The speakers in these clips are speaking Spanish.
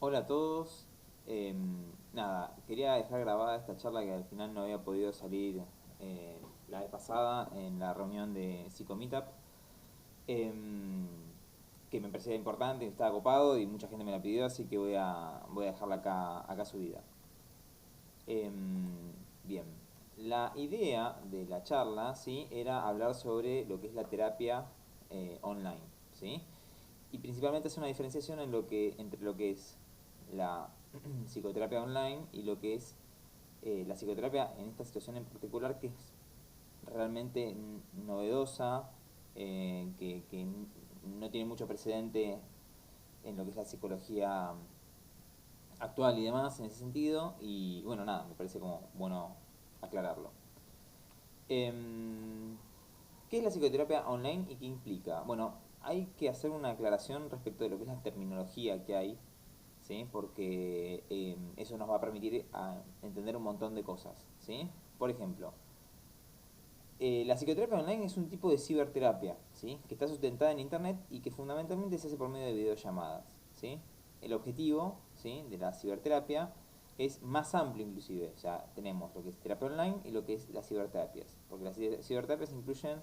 Hola a todos. Nada, quería dejar grabada esta charla que al final no había podido salir la vez pasada en la reunión de Psicomeetup, em, que me parecía importante, que estaba copado y mucha gente me la pidió, así que voy a dejarla acá subida. Bien, la idea de la charla, ¿sí? Era hablar sobre lo que es la terapia online, ¿sí? Y principalmente hacer una diferenciación entre lo que es la psicoterapia online y lo que es la psicoterapia en esta situación en particular, que es realmente novedosa, que no tiene mucho precedente en lo que es la psicología actual y demás en ese sentido. Y bueno, nada, me parece como bueno aclararlo. Em, ¿Qué es la psicoterapia online y qué implica? Bueno, hay que hacer una aclaración respecto de lo que es la terminología que hay, ¿sí? Porque eso nos va a permitir entender un montón de cosas, ¿sí? Por ejemplo, la psicoterapia online es un tipo de ciberterapia, ¿sí? Que está sustentada en internet y que fundamentalmente se hace por medio de videollamadas, ¿sí? El objetivo, ¿sí? De la ciberterapia es más amplio inclusive. Ya tenemos lo que es terapia online y lo que es las ciberterapias. Porque las ciberterapias incluyen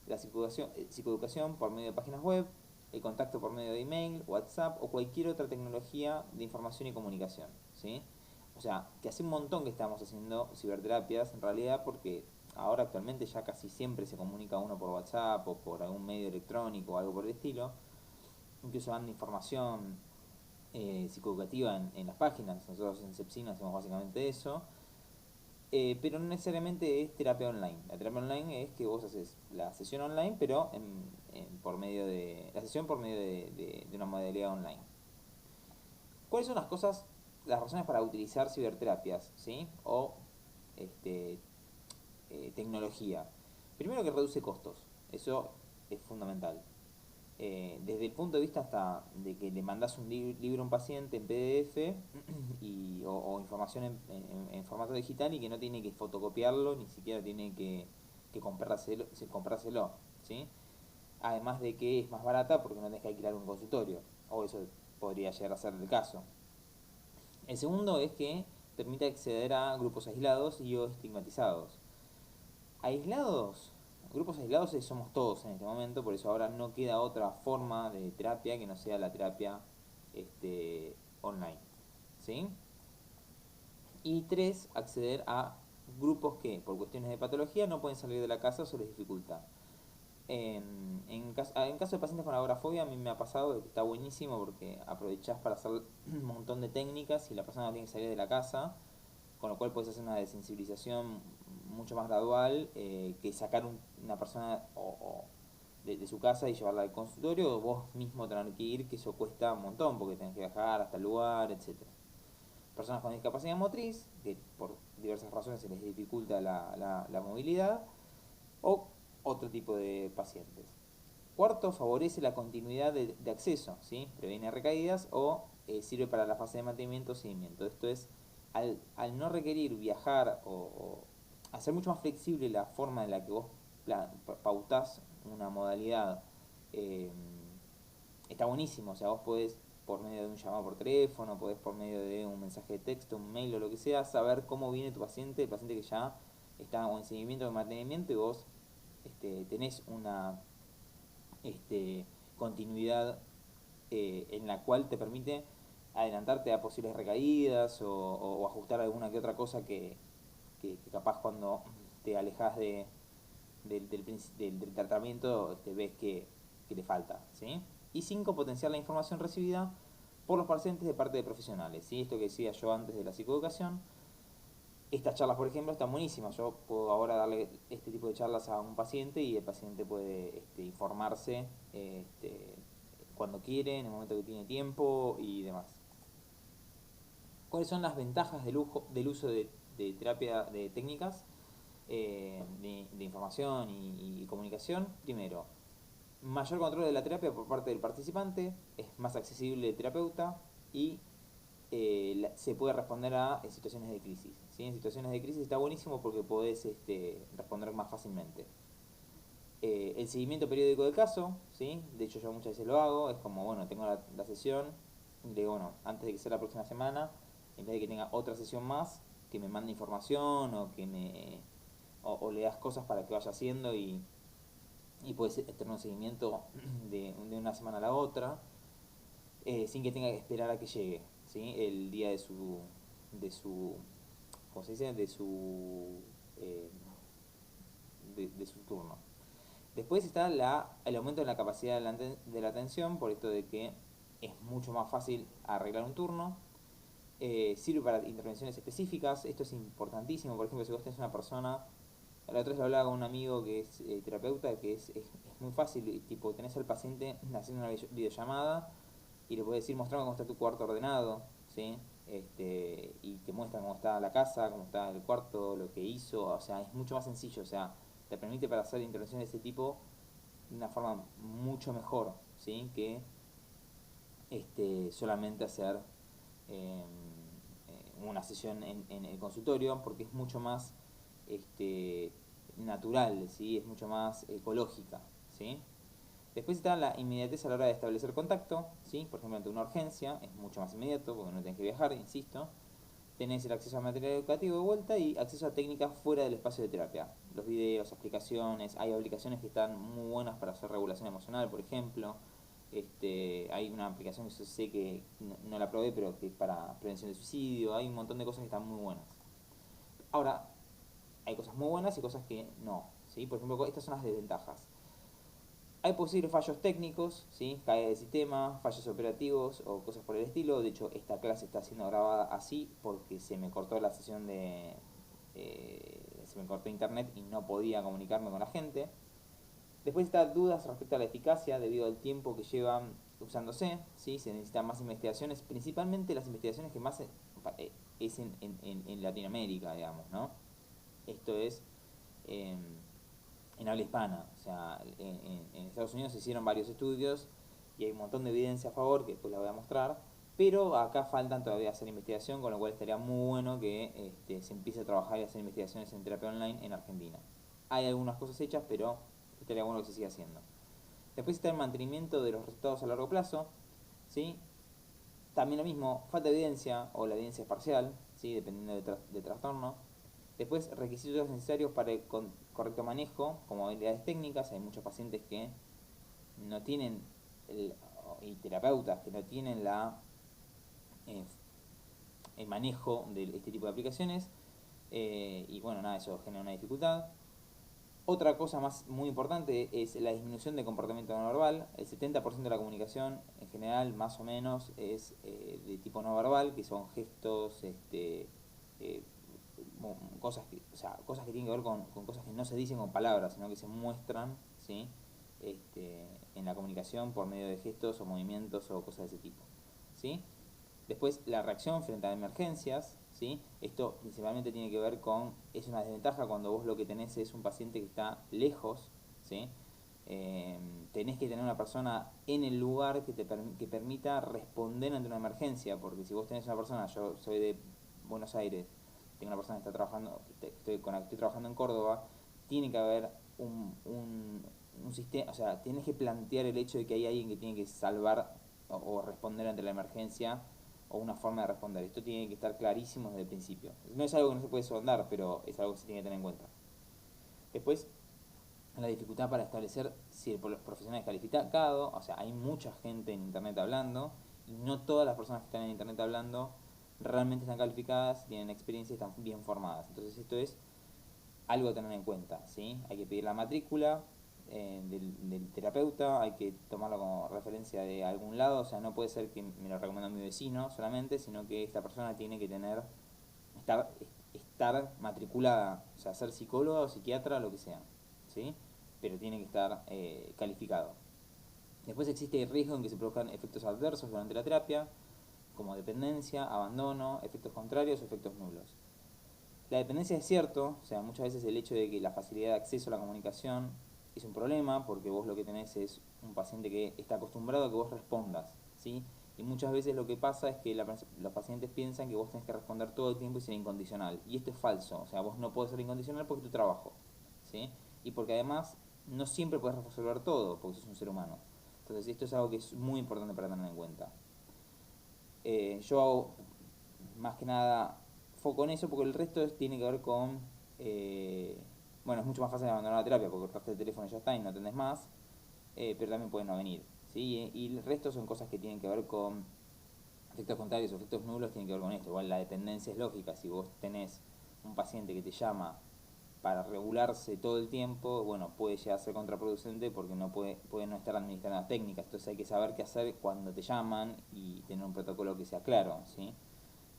la psicoeducación por medio de páginas web, el contacto por medio de email, WhatsApp o cualquier otra tecnología de información y comunicación, ¿sí? O sea, que hace un montón que estamos haciendo ciberterapias en realidad, porque ahora actualmente ya casi siempre se comunica uno por WhatsApp o por algún medio electrónico o algo por el estilo. Incluso dando información psicoeducativa en las páginas. Nosotros en Sepsina hacemos básicamente eso. Pero no necesariamente es terapia online. La terapia online es que vos haces la sesión online, pero por medio de. La sesión por medio de una modalidad online. ¿Cuáles son las razones para utilizar ciberterapias, ¿sí? O este, tecnología? Primero que reduce costos. Eso es fundamental. Desde el punto de vista hasta de que le mandas un libro a un paciente en PDF o información en formato digital y que no tiene que fotocopiarlo, ni siquiera tiene que comprárselo, ¿sí? Además de que es más barata porque no tenés que alquilar un consultorio, o eso podría llegar a ser el caso. El segundo es que permite acceder a grupos aislados y o estigmatizados. Aislados, grupos aislados somos todos en este momento, por eso ahora no queda otra forma de terapia que no sea la terapia online. ¿Sí? Y tres, acceder a grupos que por cuestiones de patología no pueden salir de la casa o se les dificulta. En caso de pacientes con agorafobia, a mí me ha pasado de que está buenísimo porque aprovechás para hacer un montón de técnicas y la persona no tiene que salir de la casa, con lo cual puedes hacer una desensibilización mucho más gradual que sacar una persona de su casa y llevarla al consultorio, o vos mismo tener que ir, que eso cuesta un montón porque tenés que viajar hasta el lugar, etcétera. Personas con discapacidad motriz, que por diversas razones se les dificulta la movilidad, o otro tipo de pacientes. Cuarto, favorece la continuidad de acceso, ¿sí? Previene recaídas o sirve para la fase de mantenimiento o seguimiento. Esto es, al no requerir viajar o hacer mucho más flexible la forma en la que vos pautás una modalidad, eh, está buenísimo. O sea, vos podés, por medio de un llamado por teléfono, podés por medio de un mensaje de texto, un mail o lo que sea, saber cómo viene tu paciente, el paciente que ya está o en seguimiento o en mantenimiento y vos tenés una continuidad en la cual te permite adelantarte a posibles recaídas o ajustar alguna que otra cosa que capaz cuando te alejas del tratamiento ves que le falta, ¿sí? Y cinco, potenciar la información recibida por los pacientes de parte de profesionales, ¿sí? Esto que decía yo antes de la psicoeducación. Estas charlas, por ejemplo, están buenísimas. Yo puedo ahora darle este tipo de charlas a un paciente y el paciente puede informarse cuando quiere, en el momento que tiene tiempo y demás. ¿Cuáles son las ventajas del uso de terapia de técnicas de información y comunicación? Primero, mayor control de la terapia por parte del participante, es más accesible el terapeuta y se puede responder en situaciones de crisis. ¿Sí? En situaciones de crisis está buenísimo porque podés responder más fácilmente. El seguimiento periódico del caso, ¿sí? De hecho yo muchas veces lo hago, es como, bueno, tengo la sesión, le digo, bueno, antes de que sea la próxima semana, en vez de que tenga otra sesión más, que me mande información o que me o le das cosas para que vaya haciendo y puedes tener un seguimiento de una semana a la otra, sin que tenga que esperar a que llegue, ¿sí? El día de su, ¿cómo se dice? Eh, de su turno. Después está el aumento de la capacidad de la atención, por esto de que es mucho más fácil arreglar un turno. Sirve para intervenciones específicas, esto es importantísimo. Por ejemplo, si vos tenés una persona, la otra vez lo hablaba con un amigo que es terapeuta, que es muy fácil, tipo, tenés al paciente haciendo una videollamada y le puedes decir, mostrame cómo está tu cuarto ordenado, ¿sí? Y te muestra cómo está la casa, cómo está el cuarto, lo que hizo, o sea, es mucho más sencillo, o sea, te permite para hacer intervenciones de ese tipo de una forma mucho mejor, ¿sí? Que solamente hacer eh, una sesión en el consultorio, porque es mucho más este, natural, ¿sí? Es mucho más ecológica, ¿sí? Después está la inmediatez a la hora de establecer contacto, ¿sí? Por ejemplo, ante una urgencia es mucho más inmediato porque no tenés que viajar, insisto. Tenés el acceso a material educativo de vuelta y acceso a técnicas fuera del espacio de terapia. Los videos, aplicaciones, hay aplicaciones que están muy buenas para hacer regulación emocional, por ejemplo. Hay una aplicación que yo sé que no la probé, pero que para prevención de suicidio, hay un montón de cosas que están muy buenas. Ahora, hay cosas muy buenas y cosas que no, ¿sí? Por ejemplo, estas son las desventajas. Hay posibles fallos técnicos, ¿sí? Caída de sistema, fallos operativos o cosas por el estilo. De hecho, esta clase está siendo grabada así porque se me cortó la sesión se me cortó internet y no podía comunicarme con la gente. Después está dudas respecto a la eficacia debido al tiempo que llevan usándose, ¿sí? Se necesitan más investigaciones, principalmente las investigaciones que más es en Latinoamérica, digamos, ¿no? Esto es eh, en habla hispana. O sea, en Estados Unidos se hicieron varios estudios y hay un montón de evidencia a favor que después la voy a mostrar. Pero acá faltan todavía hacer investigación, con lo cual estaría muy bueno que se empiece a trabajar y hacer investigaciones en terapia online en Argentina. Hay algunas cosas hechas, pero estaría bueno que se siga haciendo. Después está el mantenimiento de los resultados a largo plazo, ¿sí? También lo mismo, falta de evidencia o la evidencia es parcial, ¿sí? Dependiendo de trastorno. Después, requisitos necesarios para el correcto manejo, como habilidades técnicas. Hay muchos pacientes que no tienen, y terapeutas que no tienen eh, el manejo de este tipo de aplicaciones. Y bueno, nada, eso genera una dificultad. Otra cosa más muy importante es la disminución de comportamiento no verbal. El 70% de la comunicación en general, más o menos, es de tipo no verbal, que son gestos, eh, cosas que, o sea, cosas que tienen que ver con cosas que no se dicen con palabras, sino que se muestran, ¿sí? En la comunicación por medio de gestos o movimientos o cosas de ese tipo, ¿sí? Después, la reacción frente a emergencias, ¿sí? Esto principalmente tiene que ver con, es una desventaja cuando vos lo que tenés es un paciente que está lejos, ¿sí? Tenés que tener una persona en el lugar que permita responder ante una emergencia, porque si vos tenés una persona, yo soy de Buenos Aires, tengo una persona que está trabajando, estoy trabajando en Córdoba, tiene que haber un sistema, o sea, tenés que plantear el hecho de que hay alguien que tiene que salvar o responder ante la emergencia o una forma de responder. Esto tiene que estar clarísimo desde el principio. No es algo que no se puede sondar, pero es algo que se tiene que tener en cuenta. Después, la dificultad para establecer si el profesional es calificado. O sea, hay mucha gente en internet hablando y no todas las personas que están en internet hablando realmente están calificadas, tienen experiencia y están bien formadas. Entonces esto es algo a tener en cuenta, ¿sí? Hay que pedir la matrícula del terapeuta, hay que tomarlo como referencia de algún lado. O sea, no puede ser que me lo recomienda mi vecino solamente, sino que esta persona tiene que estar, estar matriculada, o sea, ser psicóloga o psiquiatra, lo que sea, ¿sí? Pero tiene que estar calificado. Después existe el riesgo en que se produzcan efectos adversos durante la terapia, como dependencia, abandono, efectos contrarios o efectos nulos. La dependencia es cierto, o sea, muchas veces el hecho de que la facilidad de acceso a la comunicación es un problema, porque vos lo que tenés es un paciente que está acostumbrado a que vos respondas, ¿sí? Y muchas veces lo que pasa es que los pacientes piensan que vos tenés que responder todo el tiempo y ser incondicional. Y esto es falso, o sea, vos no podés ser incondicional porque es tu trabajo, ¿sí? Y porque además no siempre podés resolver todo, porque sos un ser humano. Entonces esto es algo que es muy importante para tener en cuenta. Yo hago más que nada foco en eso porque el resto tiene que ver con... bueno, es mucho más fácil abandonar la terapia porque cortaste el teléfono y ya está y no atendés más, pero también pueden no venir. ¿Sí? Y el resto son cosas que tienen que ver con efectos contrarios o efectos nulos, tienen que ver con esto. Igual la dependencia es lógica. Si vos tenés un paciente que te llama para regularse todo el tiempo, bueno, puede llegar a ser contraproducente porque puede no estar administrando las técnicas. Entonces hay que saber qué hacer cuando te llaman y tener un protocolo que sea claro, ¿sí?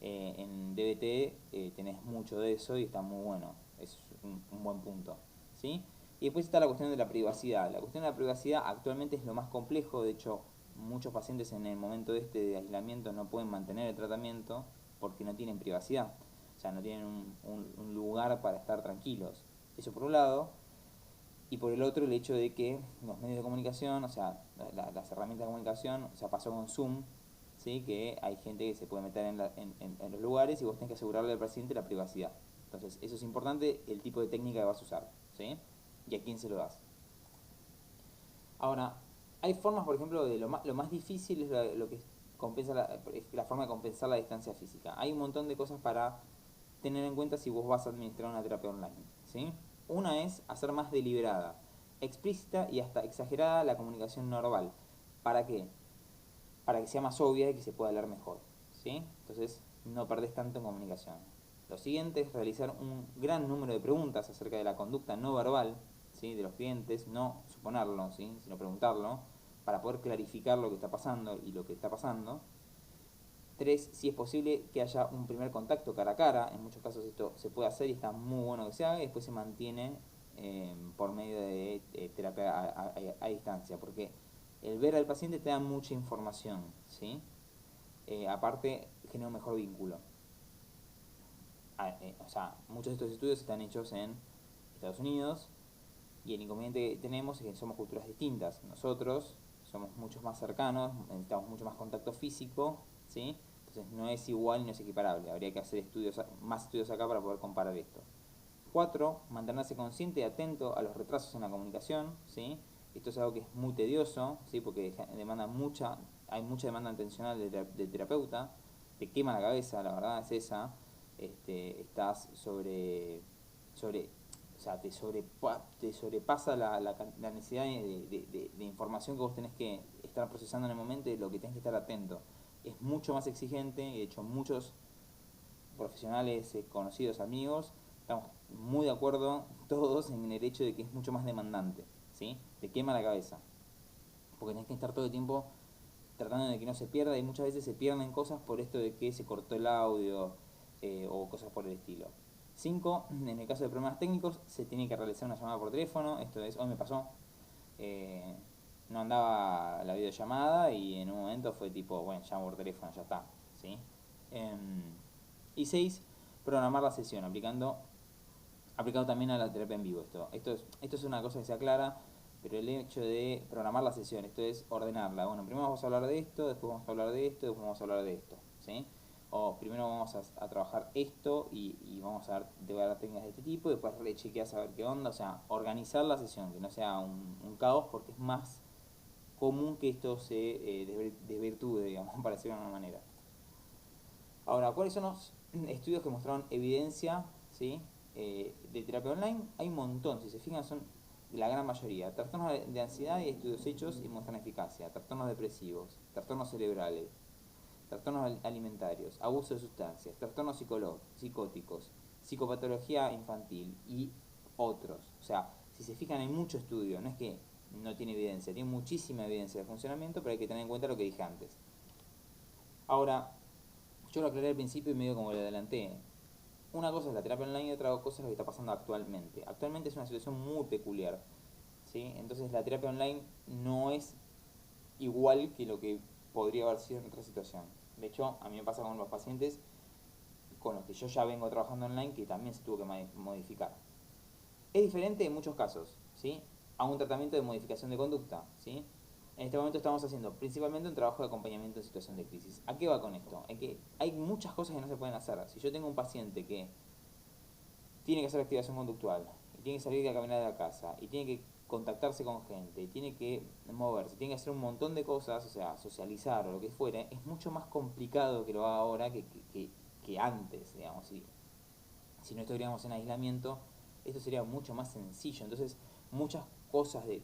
En DBT tenés mucho de eso y está muy bueno. Es un buen punto, ¿sí? Y después está la cuestión de la privacidad. La cuestión de la privacidad actualmente es lo más complejo. De hecho, muchos pacientes en el momento este de aislamiento no pueden mantener el tratamiento porque no tienen privacidad. O sea, no tienen un lugar para estar tranquilos. Eso por un lado. Y por el otro, el hecho de que los medios de comunicación, o sea, las herramientas de comunicación, o sea, pasó con Zoom, ¿sí? Que hay gente que se puede meter en los lugares y vos tenés que asegurarle al paciente la privacidad. Entonces, eso es importante, el tipo de técnica que vas a usar, ¿sí? Y a quién se lo das. Ahora, hay formas, por ejemplo, de lo más difícil es lo que compensa la forma de compensar la distancia física. Hay un montón de cosas para tener en cuenta si vos vas a administrar una terapia online, ¿sí? Una es hacer más deliberada, explícita y hasta exagerada la comunicación no verbal. ¿Para qué? Para que sea más obvia y que se pueda hablar mejor, ¿sí? Entonces, no perdés tanto en comunicación. Lo siguiente es realizar un gran número de preguntas acerca de la conducta no verbal, ¿sí? De los clientes, no suponerlo, ¿sí? Sino preguntarlo, para poder clarificar lo que está pasando y lo que está pasando. Tres, si es posible que haya un primer contacto cara a cara. En muchos casos esto se puede hacer y está muy bueno que se haga y después se mantiene por medio de terapia a distancia. Porque el ver al paciente te da mucha información, ¿sí? Aparte, genera un mejor vínculo. O sea, muchos de estos estudios están hechos en Estados Unidos y el inconveniente que tenemos es que somos culturas distintas. Nosotros somos mucho más cercanos, necesitamos mucho más contacto físico, ¿sí? Entonces no es igual, no es equiparable. Habría que hacer más estudios acá para poder comparar esto. 4. Mantenerse consciente y atento a los retrasos en la comunicación, ¿sí? Esto es algo que es muy tedioso, ¿sí? Porque hay mucha demanda atencional del terapeuta, te quema la cabeza, la verdad es esa. Estás sobre o sea, te sobrepasa la necesidad de información que vos tenés que estar procesando en el momento y lo que tenés que estar atento. Es mucho más exigente y de hecho muchos profesionales conocidos, amigos, estamos muy de acuerdo todos en el hecho de que es mucho más demandante, ¿sí? Te quema la cabeza, porque tenés que estar todo el tiempo tratando de que no se pierda y muchas veces se pierden cosas por esto de que se cortó el audio o cosas por el estilo. 5. En el caso de problemas técnicos se tiene que realizar una llamada por teléfono, esto es, hoy me pasó, eh, no andaba la videollamada y en un momento fue tipo, bueno, llamo por teléfono, ya está, ¿sí? Y 6, programar la sesión, aplicado también a la terapia en vivo. Esto es una cosa que se aclara, pero el hecho de programar la sesión, esto es ordenarla. Bueno, primero vamos a hablar de esto, después vamos a hablar de esto, después vamos a hablar de esto, ¿sí? O primero vamos a trabajar esto y vamos a ver, te voy a dar técnicas de este tipo, y después rechequeas a ver qué onda. O sea, organizar la sesión, que no sea un caos, porque es más común que esto se desvirtúe, digamos, para decirlo de alguna manera. Ahora, ¿cuáles son los estudios que mostraron evidencia, ¿sí? De terapia online? Hay un montón, si se fijan son la gran mayoría. Trastornos de ansiedad y estudios hechos y muestran eficacia. Trastornos depresivos, trastornos cerebrales, trastornos alimentarios, abuso de sustancias, trastornos psicóticos, psicopatología infantil y otros. O sea, si se fijan hay mucho estudio, no es que no tiene evidencia, tiene muchísima evidencia de funcionamiento, pero hay que tener en cuenta lo que dije antes. Ahora, yo lo aclaré al principio y medio como lo adelanté. Una cosa es la terapia online y otra cosa es lo que está pasando actualmente. Actualmente es una situación muy peculiar, ¿sí? Entonces la terapia online no es igual que lo que podría haber sido en otra situación. De hecho, a mí me pasa con los pacientes con los que yo ya vengo trabajando online que también se tuvo que modificar. Es diferente en muchos casos, ¿sí? A un tratamiento de modificación de conducta, ¿sí? En este momento estamos haciendo principalmente un trabajo de acompañamiento en situación de crisis. ¿A qué va con esto? Es que hay muchas cosas que no se pueden hacer. Si yo tengo un paciente que tiene que hacer activación conductual, y tiene que salir a caminar de la casa, y tiene que contactarse con gente, tiene que moverse, tiene que hacer un montón de cosas, o sea, socializar o lo que fuere, es mucho más complicado que lo haga ahora que antes, digamos. Si no estuviéramos en aislamiento, esto sería mucho más sencillo. Entonces, muchas cosas de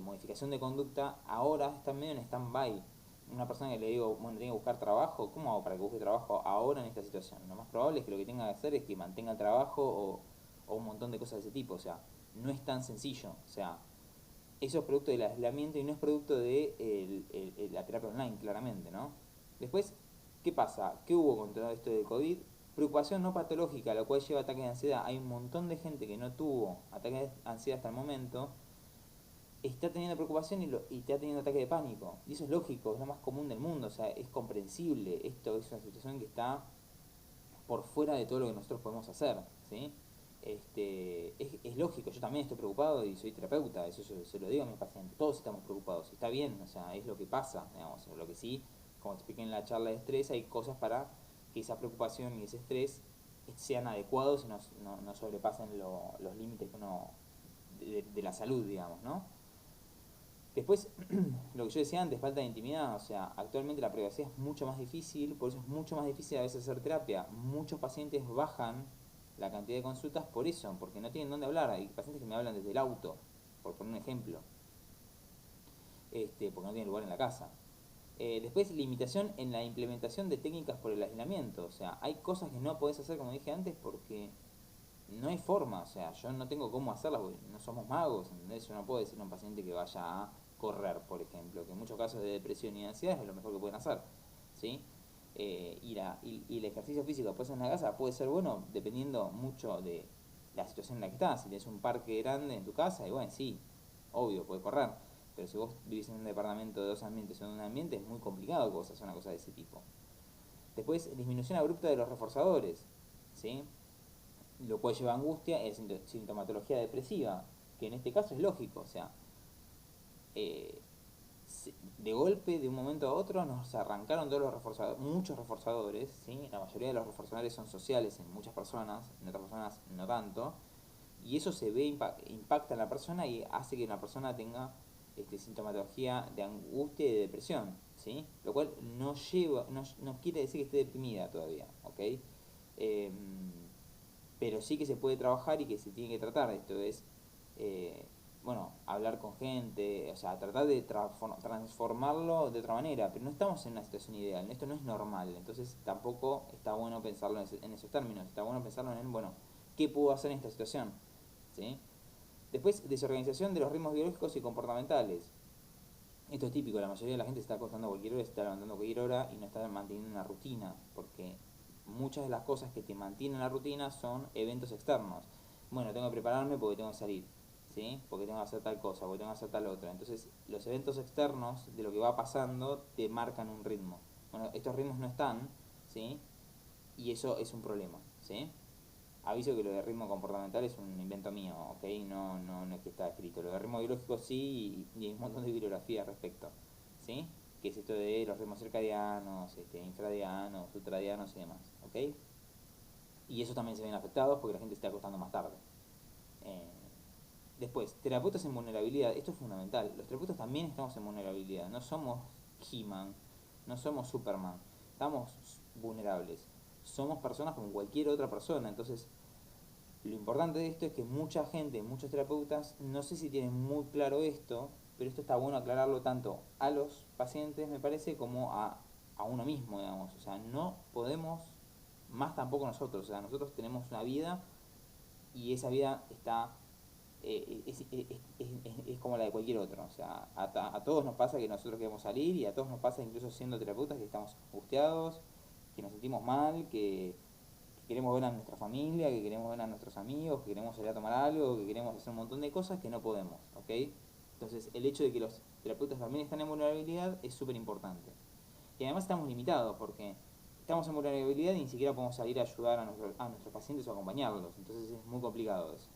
modificación de conducta ahora están medio en stand-by. Una persona que le digo, bueno, tiene que buscar trabajo, ¿cómo hago para que busque trabajo ahora en esta situación? Lo más probable es que lo que tenga que hacer es que mantenga el trabajo o un montón de cosas de ese tipo. O sea, no es tan sencillo. O sea, eso es producto del aislamiento y no es producto de la terapia online, claramente, ¿no? Después, ¿qué pasa? ¿Qué hubo con todo esto del COVID? Preocupación no patológica, lo cual lleva a ataques de ansiedad. Hay un montón de gente que no tuvo ataques de ansiedad hasta el momento, está teniendo preocupación y está teniendo ataque de pánico. Y eso es lógico, es lo más común del mundo, o sea, es comprensible. Esto es una situación que está por fuera de todo lo que nosotros podemos hacer, ¿sí? Es lógico, yo también estoy preocupado y soy terapeuta, eso yo se lo digo a mis pacientes, todos estamos preocupados, está bien, o sea, es lo que pasa, digamos, lo que sí, como expliqué en la charla de estrés, hay cosas para que esa preocupación y ese estrés sean adecuados y no sobrepasen los límites que uno de la salud, digamos, ¿no? Después, lo que yo decía antes, falta de intimidad, o sea, actualmente la privacidad es mucho más difícil, por eso es mucho más difícil a veces hacer terapia. Muchos pacientes bajan la cantidad de consultas por eso, porque no tienen dónde hablar. Hay pacientes que me hablan desde el auto, por poner un ejemplo, porque no tienen lugar en la casa. Después, limitación en la implementación de técnicas por el aislamiento, o sea, hay cosas que no podés hacer, como dije antes, porque no hay forma, o sea, yo no tengo cómo hacerlas, porque no somos magos, ¿entendés? Yo no puedo decirle a un paciente que vaya a correr, por ejemplo, que en muchos casos de depresión y ansiedad es lo mejor que pueden hacer, ¿sí? Y el ejercicio físico después en la casa puede ser bueno dependiendo mucho de la situación en la que estás. Si tienes un parque grande en tu casa, y bueno, sí, obvio, puedes correr, pero si vos vivís en un departamento de 2 ambientes o en un ambiente, es muy complicado que vos hagas una cosa de ese tipo. Después, disminución abrupta de los reforzadores, ¿sí? Lo cual lleva a angustia, es sintomatología depresiva, que en este caso es lógico, o sea, eh, de golpe, de un momento a otro, nos arrancaron todos los reforzadores, muchos reforzadores, ¿sí? La mayoría de los reforzadores son sociales en muchas personas, en otras personas no tanto, y eso se ve, impacta en la persona y hace que una persona tenga sintomatología de angustia y de depresión, ¿sí? Lo cual no quiere decir que esté deprimida todavía, ¿ok? Eh, pero sí que se puede trabajar y que se tiene que tratar. Esto es, eh, bueno, hablar con gente, o sea, tratar de transformarlo de otra manera, pero no estamos en una situación ideal, esto no es normal, entonces tampoco está bueno pensarlo en esos términos, está bueno pensarlo en, bueno, ¿qué puedo hacer en esta situación? ¿Sí? Después, desorganización de los ritmos biológicos y comportamentales. Esto es típico, la mayoría de la gente se está acostando a cualquier hora, se está levantando a cualquier hora y no está manteniendo una rutina, porque muchas de las cosas que te mantienen la rutina son eventos externos. Bueno, tengo que prepararme porque tengo que salir, ¿sí? Porque tengo que hacer tal cosa, porque tengo que hacer tal otra. Entonces, los eventos externos de lo que va pasando te marcan un ritmo. Bueno, estos ritmos no están, ¿sí? Y eso es un problema, ¿sí? Aviso que lo de ritmo comportamental es un invento mío, ¿ok? No es que está escrito. Lo de ritmo biológico sí, y hay un montón de bibliografía al respecto, ¿sí? Que es esto de los ritmos circadianos, infradianos, ultradianos y demás, ¿ok? Y eso también se ven afectados porque la gente se está acostando más tarde. Eh, Después, terapeutas en vulnerabilidad. Esto es fundamental. Los terapeutas también estamos en vulnerabilidad. No somos He-Man, no somos Superman. Estamos vulnerables. Somos personas como cualquier otra persona. Entonces, lo importante de esto es que mucha gente, muchos terapeutas, no sé si tienen muy claro esto, pero esto está bueno aclararlo tanto a los pacientes, me parece, como a uno mismo, digamos. O sea, no podemos más tampoco nosotros. O sea, nosotros tenemos una vida y esa vida está es como la de cualquier otro. O sea, a todos nos pasa que nosotros queremos salir y a todos nos pasa incluso siendo terapeutas que estamos angustiados, que nos sentimos mal, que queremos ver a nuestra familia, que queremos ver a nuestros amigos, que queremos salir a tomar algo, que queremos hacer un montón de cosas que no podemos, ¿ok? Entonces, el hecho de que los terapeutas también están en vulnerabilidad es súper importante. Y además estamos limitados porque estamos en vulnerabilidad y ni siquiera podemos salir a ayudar a nuestros pacientes o acompañarlos. Entonces es muy complicado eso.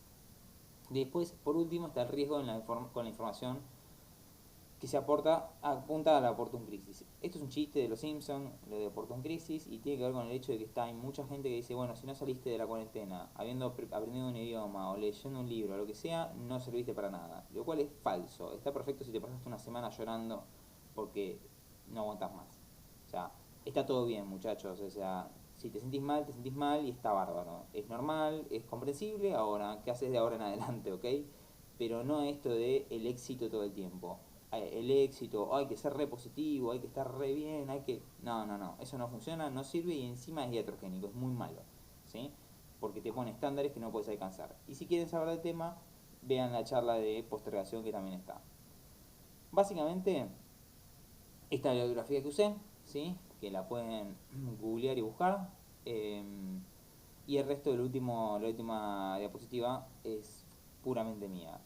Después, por último, está el riesgo con la información que apunta a la Opportun Crisis. Esto es un chiste de los Simpsons, lo de Opportun Crisis, y tiene que ver con el hecho de que hay mucha gente que dice, bueno, si no saliste de la cuarentena habiendo aprendido un idioma o leyendo un libro o lo que sea, no serviste para nada. Lo cual es falso. Está perfecto si te pasaste una semana llorando porque no aguantas más. O sea, está todo bien, muchachos. O sea, si te sentís mal y está bárbaro. Es normal, es comprensible. Ahora, ¿qué haces de ahora en adelante, ok? Pero no esto de el éxito todo el tiempo. El éxito, hay que ser re positivo, hay que estar re bien, hay que... No, no, no, eso no funciona, no sirve y encima es iatrogénico, es muy malo, ¿sí? Porque te pone estándares que no puedes alcanzar. Y si quieren saber del tema, vean la charla de postergación que también está. Básicamente, esta es la bibliografía que usé, ¿sí? Que la pueden googlear y buscar. eh, y el resto la última diapositiva es puramente mía.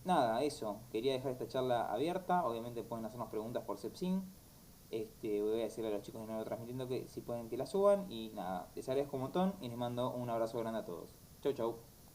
Nada, eso. Quería dejar esta charla abierta. Obviamente pueden hacernos preguntas por Sepsin. Voy a decirle a los chicos de nuevo transmitiendo que si pueden que la suban. Y nada, les agradezco un montón y les mando un abrazo grande a todos. Chau, chau.